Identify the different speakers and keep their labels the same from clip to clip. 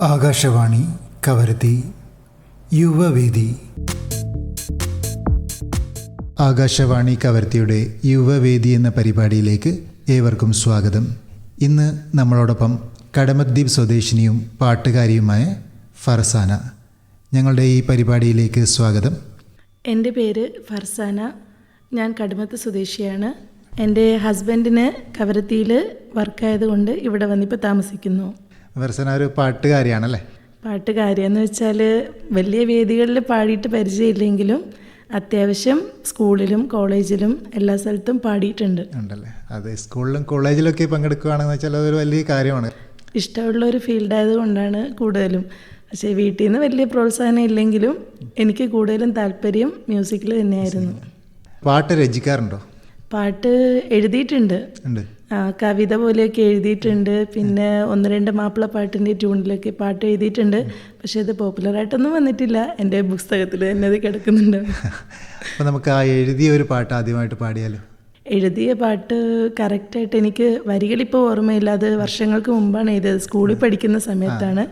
Speaker 1: ആകാശവാണി കവരത്തി യുവവേദി. ആകാശവാണി കവരത്തിയുടെ യുവവേദി എന്ന പരിപാടിയിലേക്ക് ഏവർക്കും സ്വാഗതം. ഇന്ന് നമ്മളോടൊപ്പം കടമദ്വീപ് സ്വദേശിനിയും പാട്ടുകാരിയുമായ ഫർസാന. ഞങ്ങളുടെ ഈ പരിപാടിയിലേക്ക് സ്വാഗതം.
Speaker 2: എൻ്റെ പേര് ഫർസാന. ഞാൻ കടമത്ത് സ്വദേശിയാണ്. എൻ്റെ ഹസ്ബൻഡിന് കവരത്തിയിൽ വർക്കായതുകൊണ്ട് ഇവിടെ വന്നിപ്പോൾ താമസിക്കുന്നു.
Speaker 1: ഫർസാന ഒരു പാട്ടുകാരിയാണല്ലേ?
Speaker 2: പാട്ടുകാരിയെന്ന് വെച്ചാൽ വലിയ വേദികളിൽ പാടിയിട്ട് പരിചയമില്ലെങ്കിലും അത്യാവശ്യം സ്കൂളിലും കോളേജിലും എല്ലാ സ്ഥലത്തും പാടിയിട്ടുണ്ട്.
Speaker 1: ഉണ്ടല്ലേ? അത് സ്കൂളിലും കോളേജിലൊക്കെ പങ്കെടുക്കുകയാണെന്ന് വെച്ചാൽ അതൊരു വലിയ കാര്യമാണ്.
Speaker 2: ഇഷ്ടമുള്ള ഒരു ഫീൽഡായത് കൊണ്ടാണ് കൂടുതലും. പക്ഷേ വീട്ടിൽ നിന്ന് വലിയ പ്രോത്സാഹനം ഇല്ലെങ്കിലും എനിക്ക് കൂടുതലും താല്പര്യം മ്യൂസിക്കിൽ തന്നെയായിരുന്നു.
Speaker 1: പാട്ട് രചിക്കാറുണ്ടോ?
Speaker 2: പാട്ട് എഴുതിയിട്ടുണ്ട്. കവിത പോലെയൊക്കെ എഴുതിയിട്ടുണ്ട്. പിന്നെ 1-2 മാപ്പിളപ്പാട്ടിൻ്റെ ട്യൂണിലൊക്കെ പാട്ട് എഴുതിയിട്ടുണ്ട്. പക്ഷേ അത് പോപ്പുലറായിട്ടൊന്നും വന്നിട്ടില്ല. എൻ്റെ പുസ്തകത്തിൽ തന്നെ അത് കിടക്കുന്നുണ്ട്.
Speaker 1: അപ്പോൾ നമുക്ക് ആ എഴുതിയ ഒരു പാട്ട് ആദ്യമായിട്ട് പാടിയാലോ?
Speaker 2: എഴുതിയ പാട്ട് കറക്റ്റായിട്ട് എനിക്ക് വരികളിപ്പോൾ ഓർമ്മയില്ല. അത് വർഷങ്ങൾക്ക് മുമ്പാണ് എഴുതിയത്. സ്കൂളിൽ പഠിക്കുന്ന സമയത്താണ്.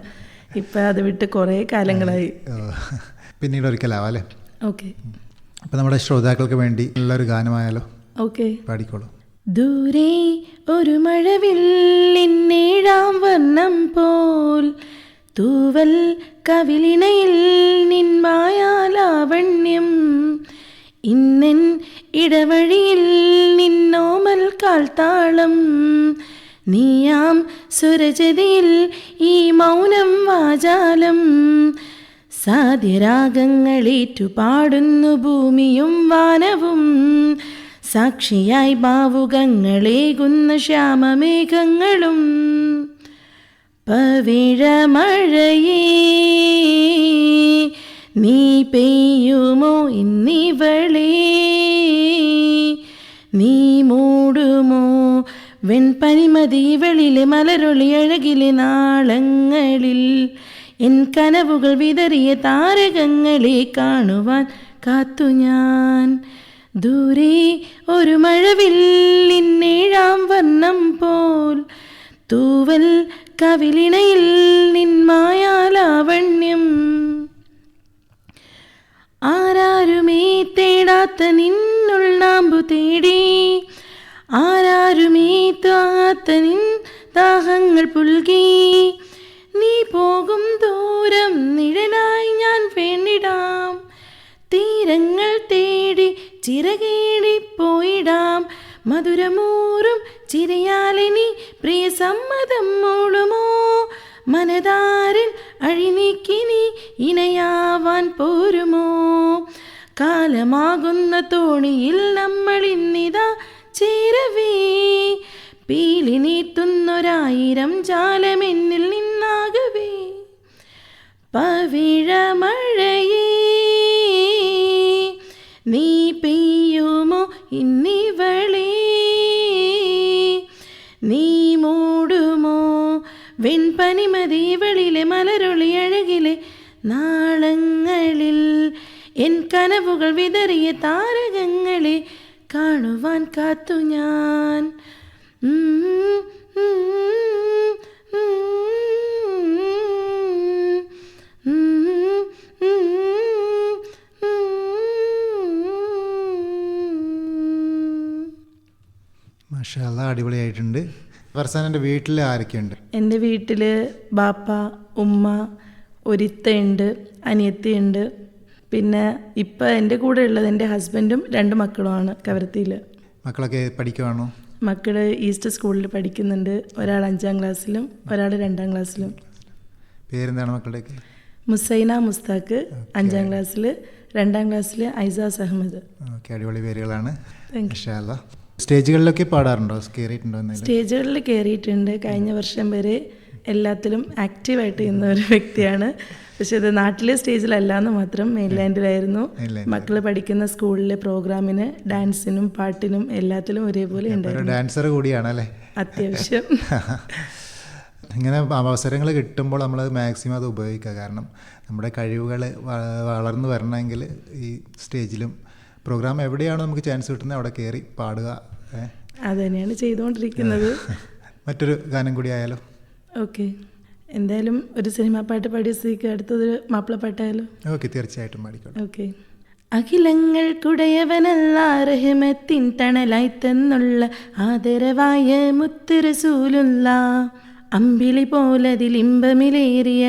Speaker 2: ഇപ്പം അത് വിട്ട് കുറേ കാലങ്ങളായി.
Speaker 1: പിന്നീട് ഒരിക്കലാവാം അല്ലേ?
Speaker 2: ഓക്കെ.
Speaker 1: അപ്പം നമ്മുടെ ശ്രോതാക്കൾക്ക് വേണ്ടി നല്ലൊരു ഗാനമായാലോ?
Speaker 2: ഓക്കെ,
Speaker 1: പാടിക്കോളൂ.
Speaker 2: ദൂരെ ഒരു മഴവില്ലിന്നേഴാം വർണ്ണം പോൽ തൂവൽ കവിളിണയിൽ നിന്മായാലാവണ്യം ഇന്നൻ ഇടവഴിയിൽ നിന്നോമൽ കാൽത്താളം നീയാം സുരജതിയിൽ ഈ മൗനം വാചാലം സാധ്യരാഗങ്ങളേറ്റു പാടുന്നു ഭൂമിയും വാനവും സാക്ഷിയായി ഭാവുകങ്ങളേകുന്ന ശ്യാമമേഘങ്ങളും പവിഴമഴയേ നീ പെയ്യുമോ ഇന്നിവളേ നീ മൂടുമോ വെൺപനിമതിവളിലെ മലരൊളി അഴകിലെ നാളങ്ങളിൽ എൻ കനവുകൾ വിതറിയ താരകങ്ങളെ കാണുവാൻ കാത്തു ഞാൻ. ദൂരെ ഒരു മഴവില്ലിന്നേഴാം വർണ്ണം പോൽ തൂവൽ കവിളിണയിൽ നിന്മായാലാവണ്യം ആരാരുമേ തേടാത്ത നിന്നുൾനാമ്പു തേടി ആരാരുമേ താത്ത നിൻ ദാഹങ്ങൾ പുൽകി നീ പോകും ദൂരം നിഴലായി ഞാൻ വേണ്ടിടാം തീരങ്ങൾ തേടി ചിറകേടിപ്പോയിടാം മധുരമൂറും ചിരയാലിനി പ്രിയ സമ്മതം മൂളുമോ മനതാരിൽ അഴിനീക്കിനി ഇണയാവാൻ പോരുമോ കാലമാകുന്ന തോണിയിൽ നമ്മൾ ഇന്നിതാ ചേരവേ പീലി നീട്ടുന്നൊരായിരം ജാലമെന്നിൽ നിന്നാകവേ പവിഴമഴയേ നീ പെയ്യുമോ ഇന്നിവളേ നീ മൂടുമോ വെൺപനിമതിവളിലെ മലരൊളി അഴകിലെ നാളങ്ങളിൽ എൻ കനവുകൾ വിതറിയ താരകങ്ങളെ കാണുവാൻ കാത്തു ഞാൻ.
Speaker 1: മാഷാഅല്ലാ, അടിപൊളിയായിട്ടുണ്ട്. ഫർസാനൻ്റെ വീട്ടിൽ ആരൊക്കെയുണ്ട്?
Speaker 2: എൻ്റെ വീട്ടിൽ ബാപ്പ, ഉമ്മ, ഒരിത്തയുണ്ട്, അനിയത്തിയുണ്ട്. പിന്നെ ഇപ്പം എൻ്റെ കൂടെ ഉള്ളത് എൻ്റെ ഹസ്ബൻഡും 2 മക്കളുമാണ് കവരത്തിയിൽ.
Speaker 1: മക്കളൊക്കെ പഠിക്കുവാണോ?
Speaker 2: മക്കൾ ഈസ്റ്റ് സ്കൂളിൽ പഠിക്കുന്നുണ്ട്. ഒരാൾ 5ാം ക്ലാസ്സിലും ഒരാൾ 2ാം ക്ലാസ്സിലും.
Speaker 1: പേരെന്താണ് മക്കളുടെയൊക്കെ?
Speaker 2: മുസൈന മുസ്താഖ് 5ാം ക്ലാസ്സിൽ, 2ാം ക്ലാസ്സിൽ ഐസാസ് അഹമ്മദ്.
Speaker 1: ഓക്കെ, അടിപൊളി പേരുകളാണ്. മാഷാഅല്ലാ. സ്റ്റേജുകളിലൊക്കെ പാടാറുണ്ടോ? കയറിയിട്ടുണ്ടോ?
Speaker 2: സ്റ്റേജുകളിൽ കയറിയിട്ടുണ്ട്. കഴിഞ്ഞ വർഷം വരെ എല്ലാത്തിലും ആക്റ്റീവായിട്ട് ചെയ്യുന്ന ഒരു വ്യക്തിയാണ്. പക്ഷെ ഇത് നാട്ടിലെ സ്റ്റേജിലല്ലാന്ന് മാത്രം, മെയിൻലാൻഡിലായിരുന്നു. മക്കൾ പഠിക്കുന്ന സ്കൂളിലെ പ്രോഗ്രാമിന് ഡാൻസിനും പാട്ടിനും എല്ലാത്തിലും ഒരേപോലെ ഉണ്ടായിരുന്നു.
Speaker 1: ഡാൻസർ കൂടിയാണല്ലേ?
Speaker 2: അത്യാവശ്യം.
Speaker 1: ഇങ്ങനെ അവസരങ്ങൾ കിട്ടുമ്പോൾ നമ്മളത് മാക്സിമം അത് ഉപയോഗിക്കുക. കാരണം നമ്മുടെ കഴിവുകൾ വളർന്നു വരണമെങ്കിൽ ഈ സ്റ്റേജിലും പ്രോഗ്രാം എവിടെയാണോ നമുക്ക് ചാൻസ് കിട്ടുന്നത് അവിടെ കയറി പാടുക.
Speaker 2: അത് തന്നെയാണ് ചെയ്തുകൊണ്ടിരിക്കുന്നത്.
Speaker 1: മറ്റൊരു ഗാനം കൂടി ആയാലോ?
Speaker 2: ഓക്കെ. എന്തായാലും ഒരു സിനിമാ പാട്ട് പാടിയ സ്ഥിതിക്ക് അടുത്തതൊരു മാപ്പിളപ്പാട്ടായാലോ?
Speaker 1: ഓക്കെ, തീർച്ചയായിട്ടും പാടിക്കോളൂ.
Speaker 2: ഓക്കെ. അഖിലങ്ങൾക്കുടയവനല്ല റഹ്മത്തിൻ തണലായി തന്നുള്ള ആദരവായ മുത്ത് റസൂലുള്ള, അമ്പിളി പോലതിലിമ്പമിലേറിയ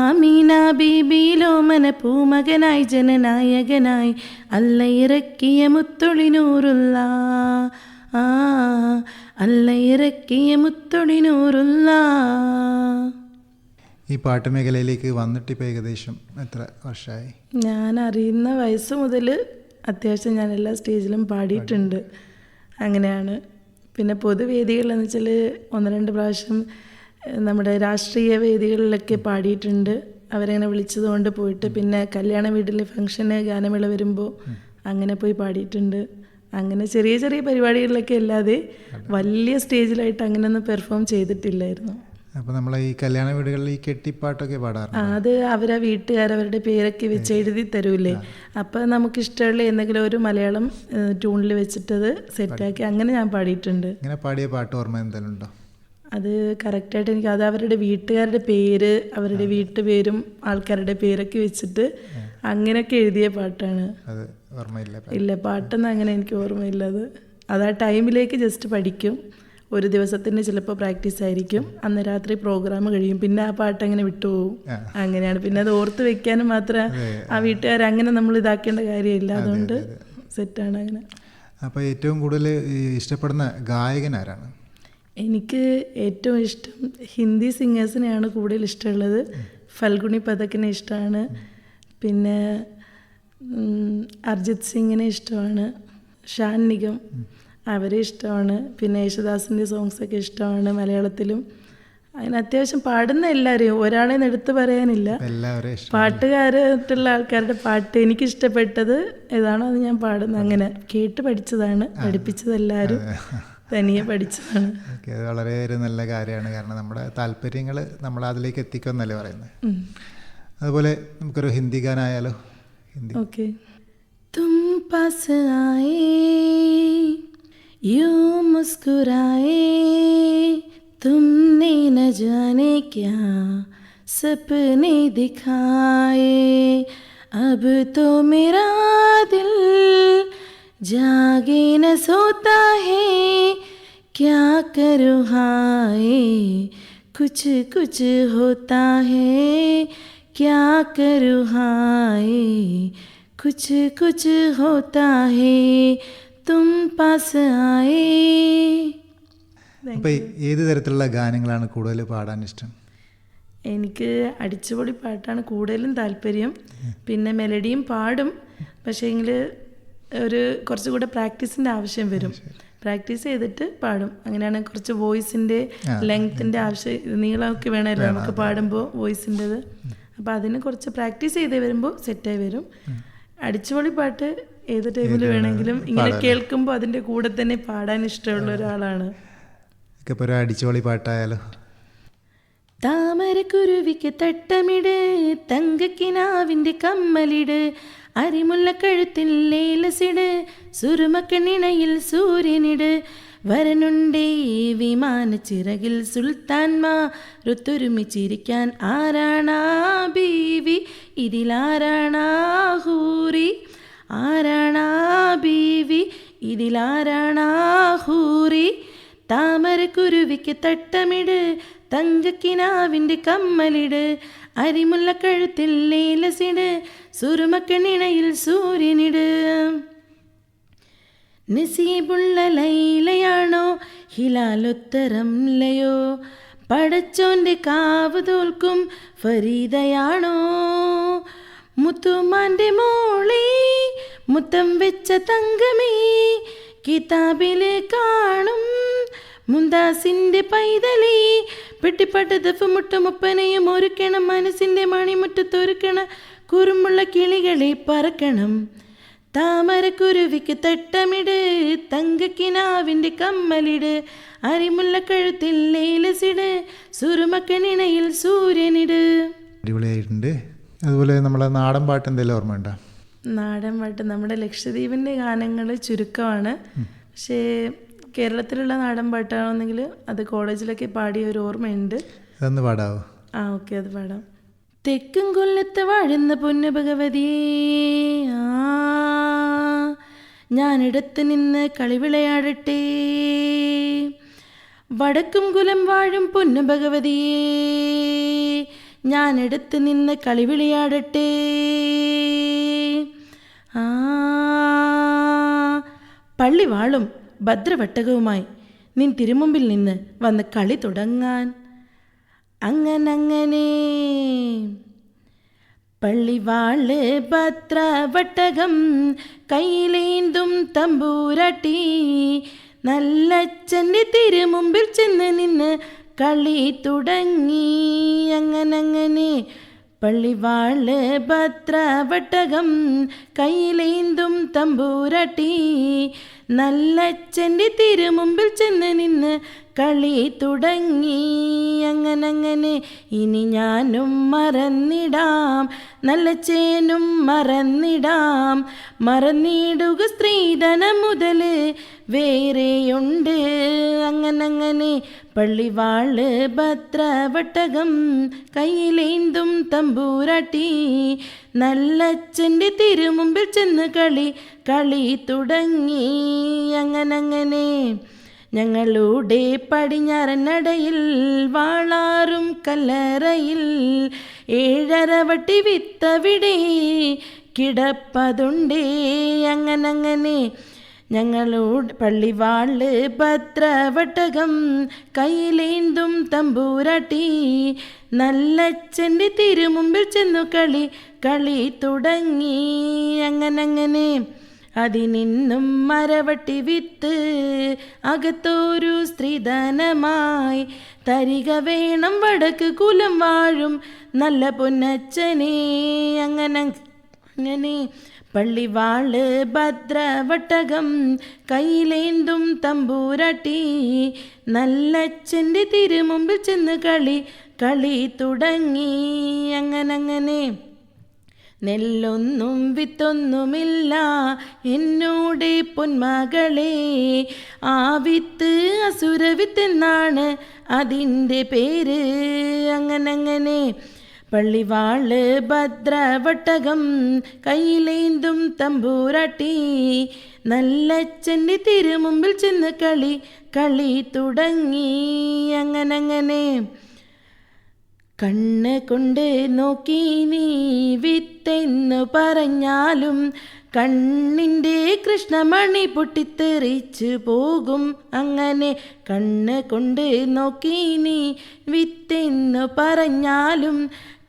Speaker 2: ആമീന ബീബിയിലോമന പൂമകനായി ജനനായകനായി അല്ല ഇറക്കിയ മുത്തൊളിനൂറുള്ള, അല്ല ഇറക്കിയ മുത്തൊളിനൂറുള്ള.
Speaker 1: ഈ പാട്ട് മേഖലയിലേക്ക് വന്നിട്ട് ഇപ്പോൾ ഏകദേശം എത്ര വർഷമായി?
Speaker 2: ഞാൻ അറിയുന്ന വയസ്സ് മുതൽ അത്യാവശ്യം ഞാൻ എല്ലാ സ്റ്റേജിലും പാടിയിട്ടുണ്ട്. അങ്ങനെയാണ്. പിന്നെ പൊതുവേദികളെന്ന് വെച്ചാൽ 1-2 പ്രാവശ്യം നമ്മുടെ രാഷ്ട്രീയ വേദികളിലൊക്കെ പാടിയിട്ടുണ്ട്. അവരങ്ങനെ വിളിച്ചതുകൊണ്ട് പോയിട്ട്, പിന്നെ കല്യാണ വീട്ടിൽ ഫംഗ്ഷന് ഗാനമേള വരുമ്പോൾ അങ്ങനെ പോയി പാടിയിട്ടുണ്ട്. അങ്ങനെ ചെറിയ ചെറിയ പരിപാടികളിലൊക്കെ അല്ലാതെ വലിയ സ്റ്റേജിലായിട്ട് അങ്ങനെയൊന്നും പെർഫോം ചെയ്തിട്ടില്ലായിരുന്നു.
Speaker 1: അപ്പോൾ നമ്മൾ ഈ കല്യാണ വീടുകളിൽ ഈ കെട്ടിപ്പാട്ടൊക്കെ പാടാറുണ്ട്.
Speaker 2: അത് അവരെ വീട്ടുകാർ അവരുടെ പേരൊക്കെ വെച്ച് എഴുതി തരൂലേ. അപ്പോൾ നമുക്കിഷ്ടമുള്ള എന്തെങ്കിലും ഒരു മലയാളം ട്യൂണിൽ വെച്ചിട്ടത് സെറ്റാക്കി അങ്ങനെ ഞാൻ പാടിയിട്ടുണ്ട്.
Speaker 1: ഇങ്ങനെ പാടിയ പാട്ട് ഓർമ്മ എന്തെങ്കിലും ഉണ്ടോ?
Speaker 2: അത് കറക്റ്റായിട്ട് എനിക്ക് അത് അവരുടെ വീട്ടുകാരുടെ പേര്, അവരുടെ വീട്ടുപേരും ആൾക്കാരുടെ പേരൊക്കെ വെച്ചിട്ട് അങ്ങനെയൊക്കെ എഴുതിയ പാട്ടാണ്.
Speaker 1: അത് ഓർമ്മയില്ല?
Speaker 2: ഇല്ല, പാട്ടൊന്നും അങ്ങനെ എനിക്ക് ഓർമ്മയില്ല. അത് ആ ടൈമിലേക്ക് ജസ്റ്റ് പഠിക്കും. ഒരു ദിവസത്തിന് ചിലപ്പോൾ പ്രാക്ടീസ് ആയിരിക്കും, അന്ന് രാത്രി പ്രോഗ്രാം കഴിയും, പിന്നെ ആ പാട്ട് അങ്ങനെ വിട്ടുപോകും. അങ്ങനെയാണ്. പിന്നെ അത് ഓർത്ത് വെക്കാനും മാത്രം ആ വീട്ടുകാർ അങ്ങനെ നമ്മൾ ഇതാക്കേണ്ട കാര്യമില്ല. അതുകൊണ്ട് സെറ്റാണ് അങ്ങനെ.
Speaker 1: അപ്പോൾ ഏറ്റവും കൂടുതൽ ഇഷ്ടപ്പെടുന്ന ഗായകൻ ആരാണ്?
Speaker 2: എനിക്ക് ഏറ്റവും ഇഷ്ടം ഹിന്ദി സിംഗേഴ്സിനെയാണ് കൂടുതൽ ഇഷ്ടമുള്ളത്. ഫൽഗുണി പഥക്കിനെ ഇഷ്ടമാണ്, പിന്നെ അർജിത് സിംഗിനെ ഇഷ്ടമാണ്, ഷാൻ നിഗം അവരെ ഇഷ്ടമാണ്, പിന്നെ യേശുദാസിൻ്റെ സോങ്സൊക്കെ ഇഷ്ടമാണ് മലയാളത്തിലും. അതിന് അത്യാവശ്യം പാടുന്ന എല്ലാവരെയും ഒരാളെ എടുത്ത് പറയാനില്ല. പാട്ടുകാരായിട്ടുള്ള ആൾക്കാരുടെ പാട്ട് എനിക്കിഷ്ടപ്പെട്ടത് ഏതാണോ അത് ഞാൻ പാടുന്നത്. അങ്ങനെ കേട്ട് പഠിച്ചതാണ്, പഠിപ്പിച്ചതെല്ലാവരും തനിയെ പഠിച്ചതാണ്.
Speaker 1: ഓക്കെ, അത് വളരെ ഒരു നല്ല കാര്യമാണ്. കാരണം നമ്മുടെ താല്പര്യങ്ങൾ നമ്മൾ അതിലേക്ക് എത്തിക്കുമെന്നല്ലേ പറയുന്നത്. അതുപോലെ നമുക്കൊരു ഹിന്ദി ഗാനായാലോ? ഹിന്ദി.
Speaker 2: ഓക്കെ. തും പാസ് ആയേ यूं मुस्कुराए तुमने न जाने क्या सपने दिखाए, अब तो मेरा दिल जागे न सोता है, क्या करूँ हाय कुछ कुछ होता है, क्या करूँ हाय कुछ कुछ होता है തും പാസ് ആയേ.
Speaker 1: അപ്പോൾ ഏത് തരത്തിലുള്ള ഗാനങ്ങളാണ് കൂടുതൽ പാടാൻ ഇഷ്ടം?
Speaker 2: എനിക്ക് അടിച്ചുപൊളി പാട്ടാണ് കൂടുതലും താല്പര്യം. പിന്നെ മെലഡിയും പാടും, പക്ഷേങ്കിൽ ഒരു കുറച്ചുകൂടെ പ്രാക്ടീസിൻ്റെ ആവശ്യം വരും. പ്രാക്ടീസ് ചെയ്തിട്ട് പാടും. അങ്ങനെയാണ് കുറച്ച് വോയിസിൻ്റെ ലെങ്ത്തിൻ്റെ ആവശ്യം, നീളമൊക്കെ വേണമല്ലോ നമുക്ക് പാടുമ്പോൾ വോയിസിൻ്റെത്. അപ്പോൾ അതിന് കുറച്ച് പ്രാക്ടീസ് ചെയ്ത് വരുമ്പോൾ സെറ്റായി വരും. അടിച്ചുപൊളി പാട്ട് ഏത് ടൈമിൽ വേണമെങ്കിലും ഇങ്ങനെ കേൾക്കുമ്പോൾ അതിൻ്റെ കൂടെ തന്നെ പാടാൻ ഇഷ്ടമുള്ള ഒരാളാണ്.
Speaker 1: ഒരു അടിച്ചുപൊളി പാട്ടായാലോ?
Speaker 2: താമരക്കുരുവിക്ക് തട്ടമിട്, തങ്കക്കിനാവിൻ്റെ കമ്മലിട്, അരിമുല്ല കഴുത്തിൽ ലേലസിട്, സുറുമക്കണ്ണിണയിൽ സൂര്യനിട്, വരനുണ്ടേ വിമാന ചിറകിൽ സുൽത്താൻമാരൊത്തൊരുമിച്ചിരിക്കാൻ, ആരാണാ ബീവി ഇതിലാരാണാ ഹൂറി, ആരാണാ ബീവി ഇതിലാരാണാ ഹൂറി, താമരക്കുരുവിക്ക് തട്ടമിട്, തങ്കക്കിനാവിൻ്റെ കമ്മലിട്, അരിമുല്ല കഴുത്തിൽ ലേലസിട്, സുറുമക്കണ്ണിണയിൽ സൂര്യനിട്. നസീബുള്ള ലൈലയാണോ ഹിലാലുത്തരം ലയോ, പടച്ചോൻ്റെ കാവ് തോൽക്കും ഫരീദയാണോ, മുത്തുമാൻ്റെ മോളെ മുത്തം വെച്ച തങ്കമേ, കിതാബില് കാണും മുന്താസിൻ്റെ പൈതലേ, പെട്ടിപ്പട്ടതഫ് മുട്ടമുപ്പനയും ഒരുക്കണം, മനസ്സിൻ്റെ മണിമുറ്റത്തൊരുക്കണം, കുറുമുള്ള കിളികളെ പറക്കണം, താമരക്കുരുവിക്ക് തട്ടമിട്, തങ്കക്കിനാവിൻ്റെ കമ്മലിട്, അരിമുല്ല കഴുത്തിൽ ലേലസിട്, സുറുമക്കണിണയിൽ സൂര്യനിട്.
Speaker 1: അടിപൊളിയായിട്ടുണ്ട്. അതുപോലെ നമ്മളെ നാടൻ പാട്ട് എന്തെങ്കിലും ഓർമ്മയുണ്ടോ?
Speaker 2: നാടൻ പാട്ട് നമ്മുടെ ലക്ഷദ്വീപിൻ്റെ ഗാനങ്ങൾ ചുരുക്കമാണ്. പക്ഷേ കേരളത്തിലുള്ള നാടൻ പാട്ടാണെന്നെങ്കിൽ അത് കോളേജിലൊക്കെ പാടിയ ഒരു ഓർമ്മയുണ്ട്.
Speaker 1: അതൊന്ന് പാടാവോ?
Speaker 2: ഓക്കെ, അത് പാടാം. തെക്കും കൊല്ലത്ത് വാഴുന്ന പൊന്നു ഭഗവതിയേ, ഞാനിടത്ത് നിന്ന് കളിവിളയാടട്ടെ. വടക്കും കുലം വാഴും പൊന്നു ഭഗവതിയേ, ഞാനിടത്ത് നിന്ന് കളിവിളയാടട്ടെ. പള്ളി വാളും ഭദ്രവട്ടകവുമായി നിൻ തിരുമുമ്പിൽ നിന്ന് വന്ന് കളി തുടങ്ങാൻ. അങ്ങനെ പള്ളിവാള് ഭദ്രവട്ടകം കയ്യിലേന്തും തമ്പൂരാട്ടി, നല്ലച്ഛൻ്റെ തിരുമുമ്പിൽ ചെന്ന് നിന്ന് കളി തുടങ്ങി. അങ്ങനെ പള്ളിവാള് ഭദ്രവട്ടകം കയ്യിലേന്തും തമ്പൂരാട്ടി, നല്ലച്ഛൻ്റെ തിരുമുമ്പിൽ ചെന്ന് നിന്ന് കളി തുടങ്ങി. അങ്ങനെ ഇനി ഞാനും മറന്നിടാം, നല്ലച്ഛനും മറന്നിടാം. മറന്നിടുക സ്ത്രീധനം മുതൽ വേറെയുണ്ട്. അങ്ങനെ പള്ളിവാള് ഭദ്രവട്ടകം കയ്യിലേന്തും തമ്പൂരാട്ടി, നല്ലച്ഛൻ്റെ തിരുമുമ്പിൽ ചെന്ന് കളി തുടങ്ങി. അങ്ങനെ ഞങ്ങളുടെ പടിഞ്ഞാറനടയിൽ വാളാറും കല്ലറയിൽ 7.5 വട്ടി വിത്തവിടെ കിടപ്പതുണ്ടേ. അങ്ങനെ ഞങ്ങളുടെ പള്ളിവാള് ഭദ്രവട്ടകം കയ്യിലേന്തും തമ്പൂരാട്ടി, നല്ലച്ഛൻ്റെ തിരുമുമ്പിൽ ചെന്നു കളി തുടങ്ങി. അങ്ങനെ അതിനിന്നും മരവട്ടി വിത്ത് അകത്തൊരു സ്ത്രീധനമായി തരിക വേണം വടക്ക് കുലം വാഴും നല്ല പൊന്നച്ഛനെ. അങ്ങനെ പള്ളിവാള് ഭദ്രവട്ടകം കയ്യിലേന്തും തമ്പൂരാട്ടി, നല്ലച്ഛൻ്റെ തിരുമുമ്പിൽ ചെന്ന് കളി തുടങ്ങി. അങ്ങനെ നെല്ലൊന്നും വിത്തൊന്നുമില്ല എന്നോട് പൊന്മകളെ, ആ വിത്ത് അസുരവിത്തെന്നാണ് അതിൻ്റെ പേര്. അങ്ങനെ പള്ളിവാള് ഭദ്രവട്ടകം കയ്യിലേന്തും തമ്പൂരാട്ടി, നല്ലച്ഛൻ്റെ തിരുമുമ്പിൽ ചെന്ന് കളി തുടങ്ങി. അങ്ങനെ കണ്ണ് കൊണ്ട് നോക്കി നീ വിത്തെന്നു പറഞ്ഞാലും കണ്ണിൻ്റെ കൃഷ്ണമണി പൊട്ടിത്തെറിച്ച് പോകും. അങ്ങനെ കണ്ണ് കൊണ്ട് നോക്കി നീ വിത്തെന്നു പറഞ്ഞാലും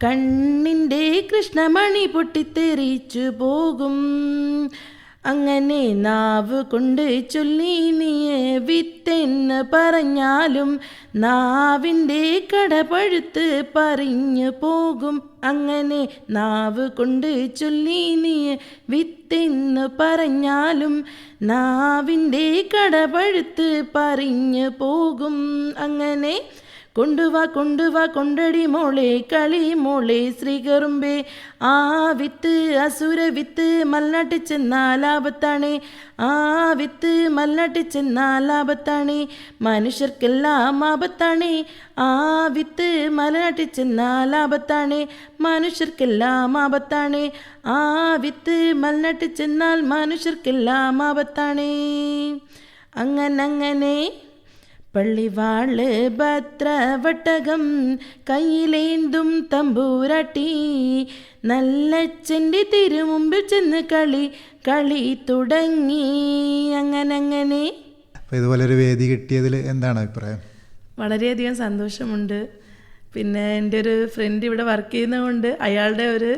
Speaker 2: കണ്ണിൻ്റെ കൃഷ്ണമണി പൊട്ടിത്തെറിച്ചു പോകും. അങ്ങനെ നാവ് കൊണ്ട് ചൊല്ലി നീ വിത്തെന്ന് പറഞ്ഞാലും നാവിൻ്റെ കടപഴുത്ത് പറഞ്ഞു പോകും. അങ്ങനെ നാവ് കൊണ്ട് ചൊല്ലി നീ വിത്തെന്ന് പറഞ്ഞാലും നാവിൻ്റെ കടപഴുത്ത് പറഞ്ഞു പോകും. അങ്ങനെ കൊണ്ടുവാ കൊണ്ടടി മോളെ കളി മോളെ ശ്രീകറുമ്പേ, ആ വിത്ത് അസുര വിത്ത് മൽനാട്ടിൽ ചെന്നാൽ ആപത്താണേ. ആ വിത്ത് മൽനാട്ടിൽ ചെന്നാൽ ആപത്താണേ, മനുഷ്യർക്കെല്ലാം ആപത്താണേ. ആ വിത്ത് മലനാട്ടിൽ ചെന്നാൽ ആപത്താണേ, മനുഷ്യർക്കെല്ലാം ആപത്താണേ. ആ വിത്ത് മൽനാട്ടിൽ ചെന്നാൽ മനുഷ്യർക്കെല്ലാം ആപത്താണേ. അങ്ങനെ പള്ളിവാള് ഭദ്രവട്ടകം കയ്യിലേന്തും തമ്പൂരാട്ടി, നല്ലച്ഛൻ്റെ തിരുമുമ്പിൽ ചെന്ന് കളി തുടങ്ങി. അങ്ങനെ
Speaker 1: അപ്പോൾ ഇതുപോലൊരു വേദി കിട്ടിയതിൽ എന്താണ് അഭിപ്രായം?
Speaker 2: വളരെയധികം സന്തോഷമുണ്ട്. പിന്നെ എൻ്റെ ഒരു ഫ്രണ്ട് ഇവിടെ വർക്ക് ചെയ്യുന്നതുകൊണ്ട് അയാളുടെ ഒരു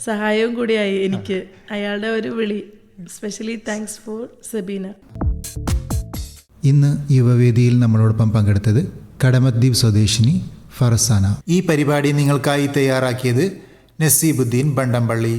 Speaker 2: സഹായവും കൂടിയായി എനിക്ക്, അയാളുടെ ഒരു വിളി. Specially thanks for Sabeena.
Speaker 1: ഇന്ന് യുവവേദിയിൽ നമ്മളോടൊപ്പം പങ്കെടുത്തത് കടമദ്വീപ് സ്വദേശിനി ഫർസാന. ഈ പരിപാടി നിങ്ങൾക്കായി തയ്യാറാക്കിയത് നസീബുദ്ദീൻ ബണ്ടംപള്ളി.